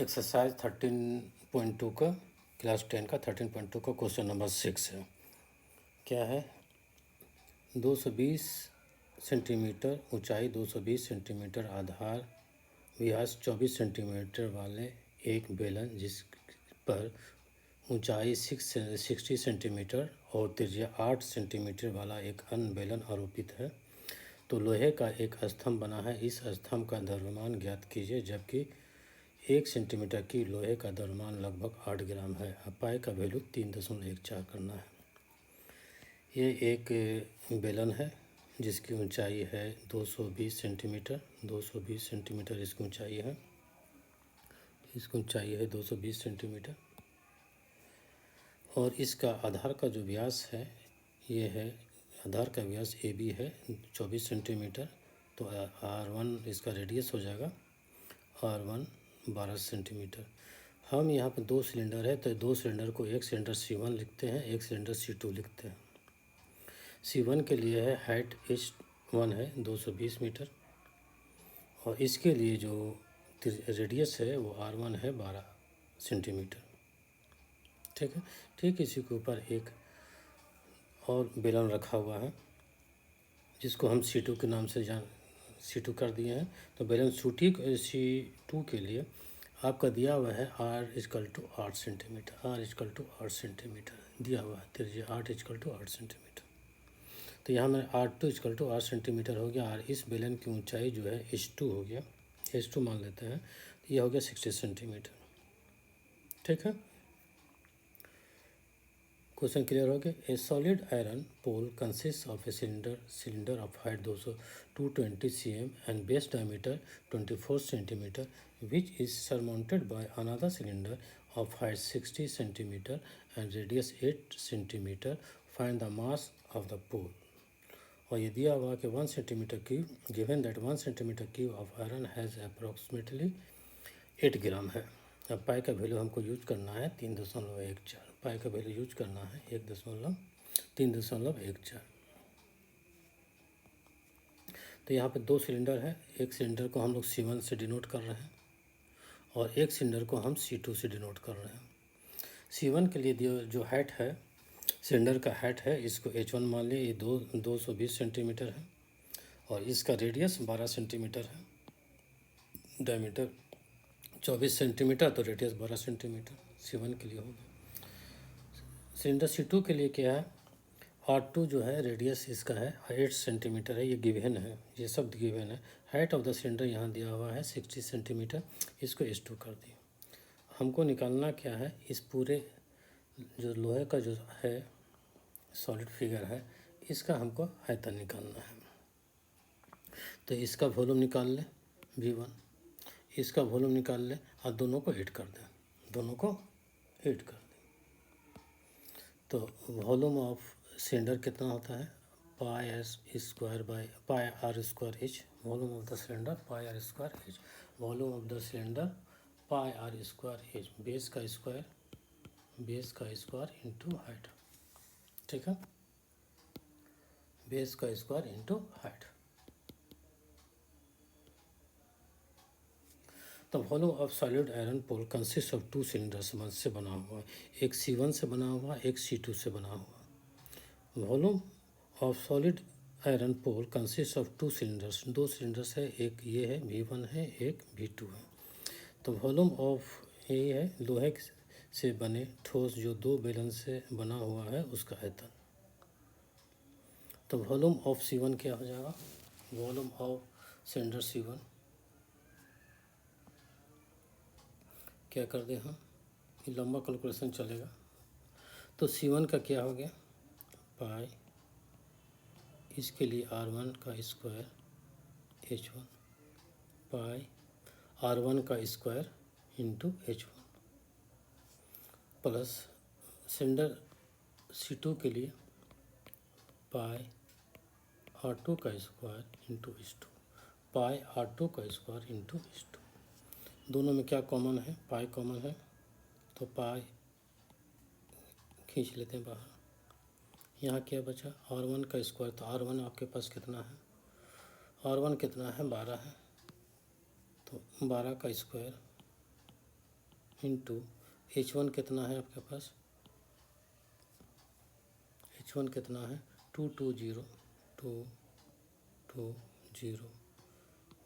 Exercise 13.2 का class 10 का 13.2 का क्वेश्चन नंबर 6 है। क्या है? 220 सेंटीमीटर ऊंचाई, 220 सेंटीमीटर आधार, व्यास 24 सेंटीमीटर वाले एक बेलन जिस पर ऊंचाई 60 सेंटीमीटर और त्रिज्या 8 सेंटीमीटर वाला एक अन्य बेलन आरोपित है। तो लोहे का एक स्तंभ बना है। इस स्तंभ का द्रव्यमान ज्ञात कीजिए, जबकि 1 सेंटीमीटर की लोहे का द्रव्यमान लगभग 8 ग्राम है। अब पाई का वैल्यू 3.14 करना है। ये एक बेलन है जिसकी ऊंचाई है 220 सेंटीमीटर। 220 सेंटीमीटर इसकी ऊंचाई है। इसकी ऊंचाई है 220 सेंटीमीटर। और इसका आधार का जो व्यास है ये है, आधार का व्यास ए बी है 24 सेंटीमीटर। तो R1 इसका रेडियस हो जाएगा, R1 12 सेंटीमीटर। हम यहाँ पर 2 सिलेंडर है तो 2 सिलेंडर को एक सिलेंडर C1 लिखते हैं, एक सिलेंडर C2 लिखते हैं। C1 के लिए है हाइट H1 है 220 मीटर और इसके लिए जो रेडियस है वो R1 है 12 सेंटीमीटर। ठीक है। ठीक इसी के ऊपर एक और बेलन रखा हुआ है जिसको हम C2 के नाम से C2 कर दिए हैं। तो बेलन C2 के लिए आपका दिया हुआ है R=8 सेंटीमीटर। R=8 सेंटीमीटर दिया हुआ है। त्रिज्या 8 सेंटीमीटर। तो यहाँ में R2=8 सेंटीमीटर हो गया। और इस बेलन की ऊंचाई जो है H2 हो गया, H2 मान लेते हैं। तो यह हो गया 60 सेंटीमीटर। ठीक है। क्वेश्चन क्लियर हो गया। A solid iron pole consist of a cylinder of height 220 cm and base diameter 24 centimetre which is surmounted by another cylinder of height 60 centimeter and radius 8 centimeter. Find the mass of the pole. और ये दिया हुआ कि 1 centimetre cube, given that 1 centimetre cube of iron has approximately 8 ग्राम है। अब पाई का value हमको use करना है 3.14। पाई का वैल्यू यूज करना है 3.14। तो यहाँ पे 2 सिलेंडर है। एक सिलेंडर को हम लोग C1 से डिनोट कर रहे हैं और एक सिलेंडर को हम C2 से डिनोट कर रहे हैं। C1 के लिए जो हाइट है, सिलेंडर का हाइट है, इसको H1 मान लिए। ये 220 सेंटीमीटर है और इसका रेडियस 12 सेंटीमीटर है। डायमीटर 24 सेंटीमीटर तो रेडियस 12 सेंटीमीटर C1 के लिए होगा। सिलेंडर C2 के लिए क्या है? R2 जो है रेडियस इसका है 8 सेंटीमीटर है। ये गिवन है, ये सब गिवन है। हाइट ऑफ द सिलेंडर यहाँ दिया हुआ है 60 सेंटीमीटर। इसको H2 कर दिए। हमको निकालना क्या है? इस पूरे जो लोहे का जो है सॉलिड फिगर है, इसका हमको आयतन निकालना है। तो इसका वॉल्यूम निकाल ले V1, इसका वॉल्यूम निकाल ले और दोनों को ऐड कर दें। दोनों को ऐड कर दें तो वॉल्यूम ऑफ सिलेंडर कितना होता है? πr²/πr²h। Volume of the cylinder πr²h। Volume of the cylinder πr²h। Base का स्क्वायर इंटू हाइट। ठीक है। बेस का स्क्वायर इंटू हाइट। तो volume of solid iron pole consist of 2 cylinder से बना हुआ है। एक C1 से बना हुआ, एक C2 से बना हुआ। Volume of solid iron pole consist of 2 cylinders. 2 cylinders है, एक ये है V1 है, एक V2 है। तो वॉल्यूम ऑफ ये है लोहे से बने ठोस जो 2 बेलन से बना हुआ है उसका आयतन। तो वॉल्यूम ऑफ C1 क्या हो जाएगा? वॉल्यूम ऑफ सिलेंडर C1 क्या कर दे हम, ये लंबा कैलकुलेशन चलेगा। तो C1 का क्या हो गया? पाई, इसके लिए R1 का स्क्वायर H1 पाई R1 का square into H1 plus cylinder C2 के लिए पाई R2 का स्क्वायर इंटू H2 पाई R2 का स्क्वायर इंटू H2। दोनों में क्या कॉमन है? पाई कॉमन है तो पाई खींच लेते हैं बाहर। यहाँ क्या बचा? R1 का स्क्वायर। तो R1 आपके पास कितना है? R1 कितना है? 12 है। तो 12 का स्क्वायर इंटू H1 कितना है आपके पास, H1 कितना है 220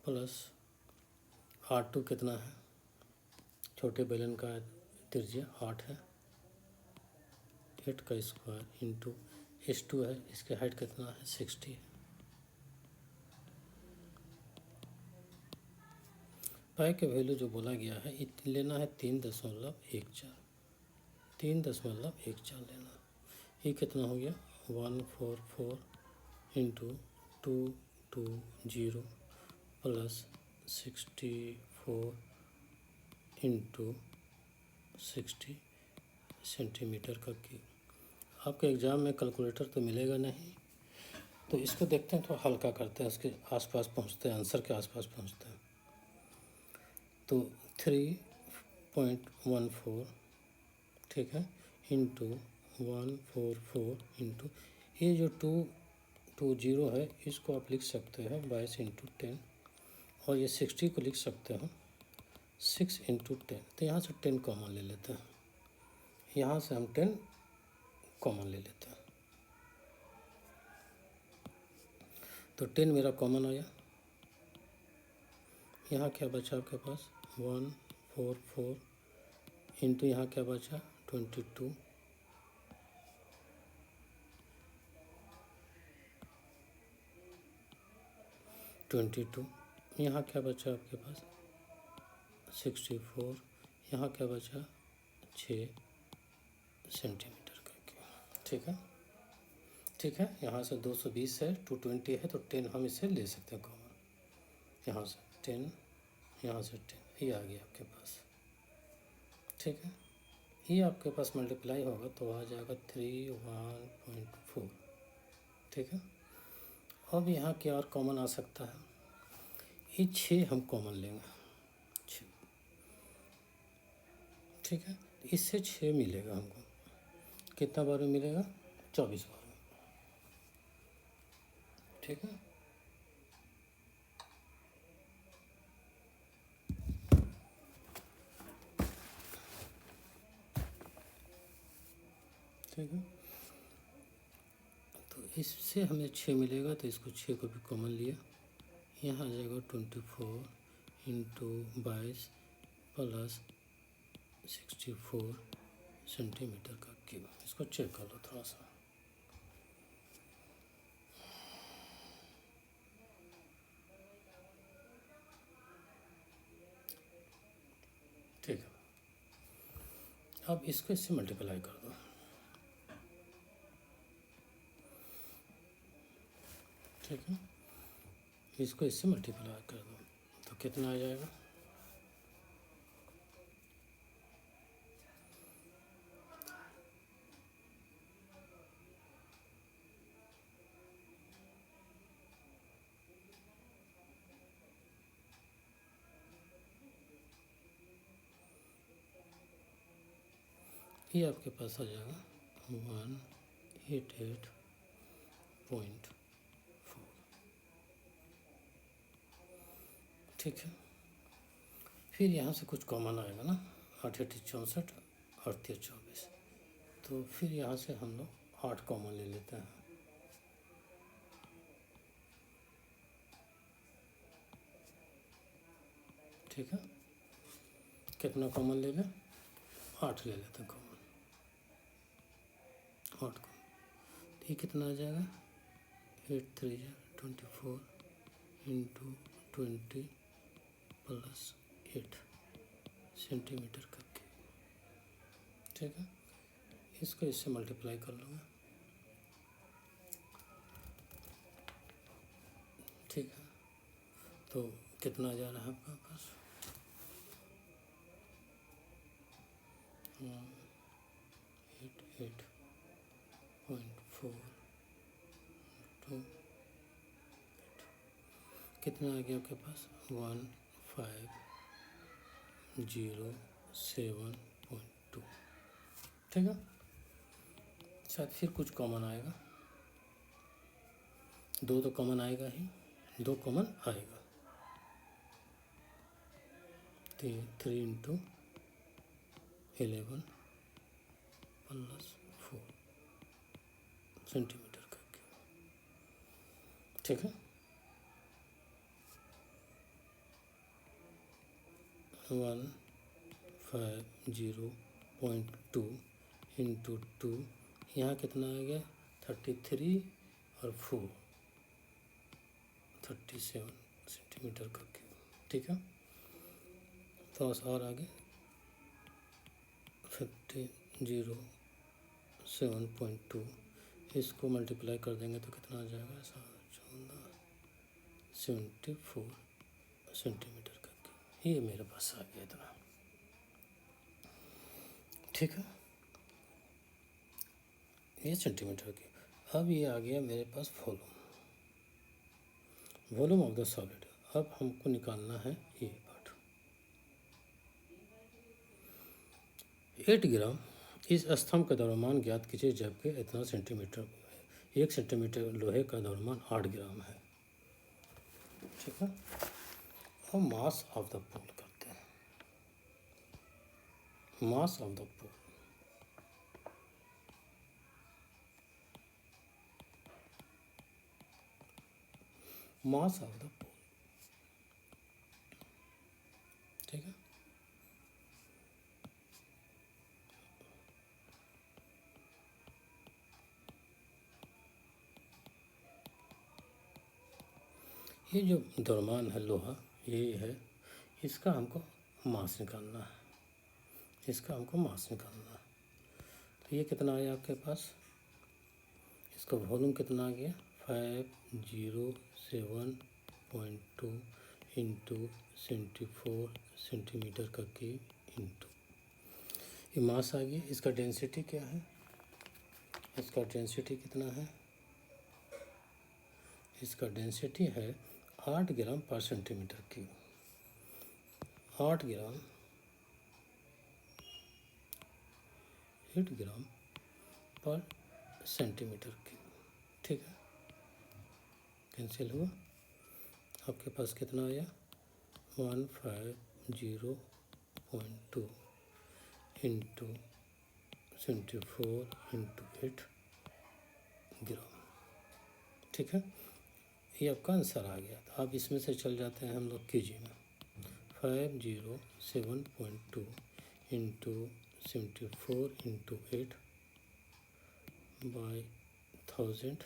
प्लस R2 कितना है, छोटे बेलन का त्रिज्या 8 है, 8 का स्क्वायर इंटू H2 है, इसकी हाइट कितना है 60 है। पाई का वैल्यू जो बोला गया है लेना है 3.14 लेना। ये कितना हो गया 144 इंटू 220 प्लस 64 इंटू 60 सेंटीमीटर का क्यूब। आपके एग्ज़ाम में कैलकुलेटर तो मिलेगा नहीं, तो इसको देखते हैं, थोड़ा हल्का करते हैं, उसके आसपास पहुंचते हैं, आंसर के आसपास पहुंचते हैं। तो 3.14 ठीक है इंटू 144 इंटू ये जो 220 है इसको आप लिख सकते हैं 22 इंटू 10, और ये 60 को लिख सकते हैं 6 इंटू 10। तो यहाँ से 10 कॉमन ले लेते हैं, यहाँ से हम 10 कॉमन ले लेते हैं, तो 10 मेरा कॉमन आया। यहाँ क्या बचा आपके पास 144 इंटू यहाँ क्या बचा 22 यहाँ क्या बचा आपके पास 64, यहाँ क्या बचा 6 सेंटीमीटर का क्यूब। ठीक है यहाँ से 220 है 220 है, तो 10 हम इसे ले सकते हैं कॉमन, यहाँ से 10 यहाँ से 10 ये आ गया आपके पास। ठीक है ये आपके पास मल्टीप्लाई होगा तो आ जाएगा 3.1.4। ठीक है अब यहाँ क्या और कॉमन आ सकता है, ये 6 हम कॉमन लेंगे 6। ठीक है इससे 6 मिलेगा हमको, कितना बार में मिलेगा 24 बार में। ठीक है ठीक है तो इससे हमें 6 मिलेगा, तो इसको 6 को भी कॉमन लिया, यहाँ आ जाएगा 24 इंटू 22 प्लस 64 सेंटीमीटर का क्यूब। इसको चेक कर लो थोड़ा सा। ठीक है अब इसको इससे मल्टीप्लाई कर दो। ठीक है इसको इससे मल्टीप्लाई कर दो तो कितना आ जाएगा ये आपके पास आ जाएगा 188.4। ठीक है फिर यहाँ से कुछ कॉमन आएगा ना 8 8 64 8 24, तो फिर यहाँ से हम लोग 8 कॉमन ले लेते हैं। ठीक है कितना कॉमन ले लें 8 ले लेते हैं कॉमन, 8 कॉमन तो ये कितना आ जाएगा 8 3 24 इंटू 20 प्लस 8 सेंटीमीटर का क्यूब। ठीक है इसको इससे मल्टीप्लाई कर लूँगा। ठीक है तो कितना जा रहा है आपका पास 188.4 2 कितना आ गया आपके पास 1507.2। ठीक है शायद फिर कुछ कॉमन आएगा, 2 तो कॉमन आएगा ही, 2 कॉमन आएगा 3 इंटू 11 + 4 सेंटीमीटर का क्यूब। ठीक है, 150.2 इंटू 2, यहाँ कितना आ गया 33 और 4 37 सेंटीमीटर का क्यूब। ठीक है, थोड़ा सा और आगे 50.7.2, इसको मल्टीप्लाई कर देंगे तो कितना आ जाएगा 74 सेंटीमीटर का क्यूब। ये मेरे पास आ गया इतना। ठीक है, ये सेंटीमीटर की। अब ये आ गया मेरे पास वॉल्यूम ऑफ द सॉलिड। अब हमको निकालना है ये पार्ट। 8 ग्राम इस स्तंभ का द्रव्यमान ज्ञात कीजिए जबकि इतना सेंटीमीटर 1 सेंटीमीटर लोहे का द्रव्यमान 8 ग्राम है। ठीक है, अब मास ऑफ द पोल करते हैं। Mass of the pole, mass of the pole. ठीक है, ये जो द्रव्यमान है लोहा, ये है, इसका हमको मास निकालना है, इसका हमको मास निकालना है। तो ये कितना आया आपके पास, इसका वॉल्यूम कितना आ गया 507.2 इंटू 74 सेंटीमीटर का क्यूब इंटू ये मास आ गया। इसका डेंसिटी क्या है, इसका डेंसिटी कितना है, इसका डेंसिटी है 8 ग्राम पर सेंटीमीटर क्यूब। 8 ग्राम 8 ग्राम पर सेंटीमीटर क्यूब। ठीक है, कैंसिल हुआ, आपके पास कितना आया 150.2 इंटू 74 इंटू 8 ग्राम। ठीक है, ये आपका आंसर आ गया। तो आप इसमें से चल जाते हैं हम लोग केजी में। 507.2 इंटू 74 इंटू 8 बाई 1000,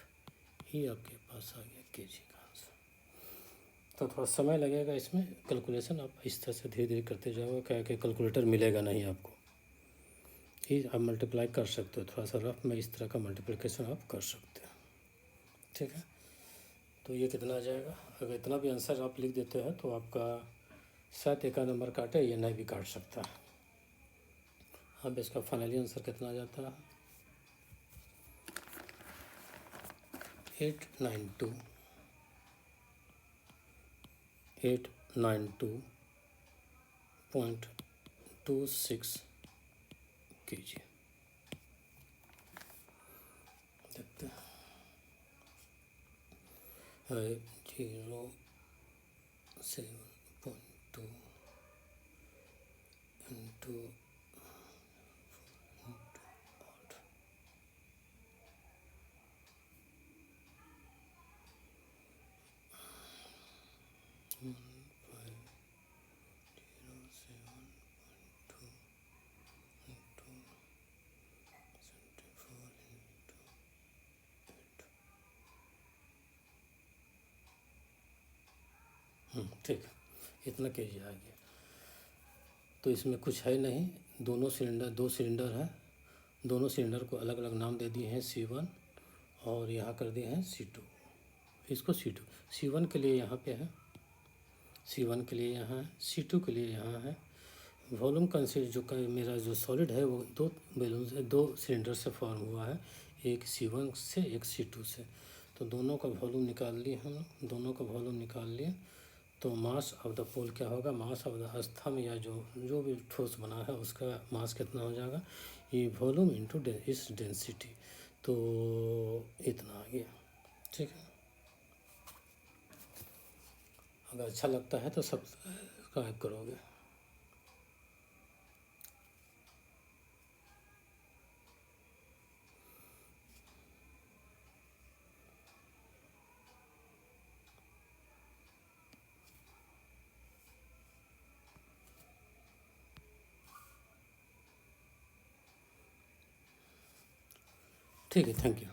ये आपके पास आ गया केजी का आंसर। तो थोड़ा समय लगेगा इसमें कैलकुलेशन, आप इस तरह से धीरे धीरे करते जाओगे, क्या कि कैलकुलेटर मिलेगा नहीं आपको, ये आप मल्टीप्लाई कर सकते हो थोड़ा सा रफ में, इस तरह का मल्टीप्लिकेशन आप कर सकते हो। ठीक है, तो ये कितना आ जाएगा, अगर इतना भी आंसर आप लिख देते हैं तो आपका शायद एक नंबर काटे, ये नहीं भी काट सकता। अब इसका फाइनली आंसर कितना आ जाता है 892.26 kg। देखते हैं 0.7.2 इंटू 8। ठीक है, इतना केजी आ गया। तो इसमें कुछ है नहीं, दोनों सिलेंडर, 2 सिलेंडर हैं, दोनों सिलेंडर को अलग अलग नाम दे दिए हैं C1 और यहाँ कर दिए हैं C2। इसको C2, C1 के लिए यहाँ पे है, C1 के लिए यहाँ है, C2 के लिए यहाँ है। वॉल्यूम कंसिडर जो मेरा जो सॉलिड है वो 2 बैलून से 2 सिलेंडर से फॉर्म हुआ है, एक C1 से एक C2 से। तो दोनों का वॉल्यूम निकाल लिए हम, दोनों का वॉल्यूम निकाल लिए। तो मास ऑफ द पोल क्या होगा, मास ऑफ द स्तंभ या जो भी ठोस बना है उसका मास कितना हो जाएगा, ये वॉल्यूम इंटू इस डेंसिटी। तो इतना आ गया। ठीक है, अगर अच्छा लगता है तो सब्सक्राइब करोगे। ठीक है, थैंक यू।